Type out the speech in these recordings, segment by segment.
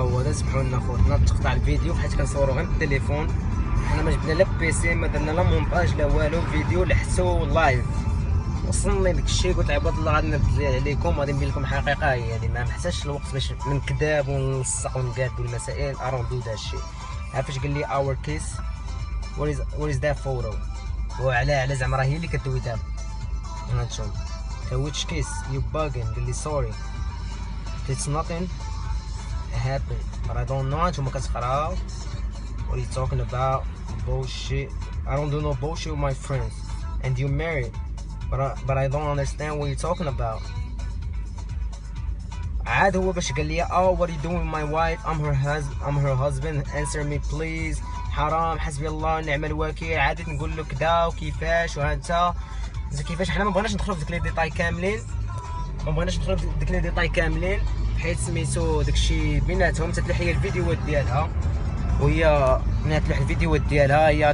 هو هذا. سمحوا لنا خوتنا تقطع الفيديو حيت كنصوروا غير بالتليفون، حنا ما جبنا لا بيسي، ما درنا لا مونتاج لا والو، فيديو لحسو لايف. وصلني داكشي قلت عباد الله غادي نبدل عليكم، غادي نبين لكم الحقيقه هي هذه. ما محتاجش الوقت باش من كذاب ونلصق ونقاد المسائل. ارون دو داشي. عارف اش قال لي اور كيس وير از ذات فوتو، وعلى زعما راه هي اللي كدوي دابا. هانتوما which kiss you bugging. قال لي sorry it's nothing happened but I don't know. هانتوما كتقراو what are you talking about bullshit. I don't do no bullshit with my friends and you married but I don't understand what you're talking about. عاد هو باش قال لي what are you doing with my wife. I'm her husband answer me please. حرام حسبي الله ونعم الوكيل. عادي نقول له كذا وكيفاش وهانتا كيفاش. حنا ما بغيناش ندخلوا في ديك لي ديتاي كاملين، حيت سميتو داكشي بيناتهم. تتلوح هي الفيديوهات ديالها، وهي ملي تلوح الفيديوهات ديالها هي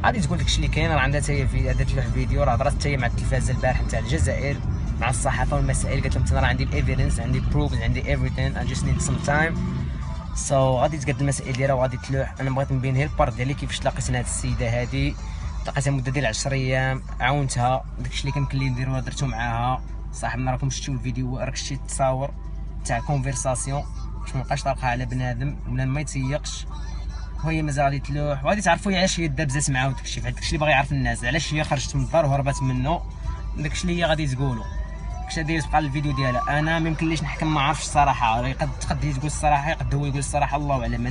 غادي تقول داكشي اللي كاين. راه عندها حتى هي في تلوح الفيديو، راه هضرات حتى هي مع التلفازه البارح نتاع الجزائر مع الصحافه والمسائل. قالت لهم انا راه عندي الايفيدنس، عندي بروفز، عندي everything I just need some time. غادي تقاد المسائل ديالها وغادي تلوح. انا بغيت نبين هي البارت ديالي كيفاش تلاقيت هاد السيده هادي. تلاقيتها مده ديال 10 ايام، عاونتها داكشي اللي كان لي نديرو درتو معاها. صاحبنا راكم شفتوا الفيديو، راك شتي التصاور تاع كونفرساسيون باش مابقاش طالقه على بنادم ولا ما يتيقش. وهي مازال غادي تلوح وغادي تعرفوا علاش هي دابزات معاه وداكشي. فهاد داكشي اللي باغي يعرف الناس علاش هي خرجت من الدار وهربات منه. داكشي اللي هي غادي تقولوا. داكشي اللي تبقى الفيديو ديالها. انا ما يمكنليش نحكم، ما عرفتش الصراحه. تقد هي تقول الصراحه، يقد هو يقول الصراحه، الله اعلم.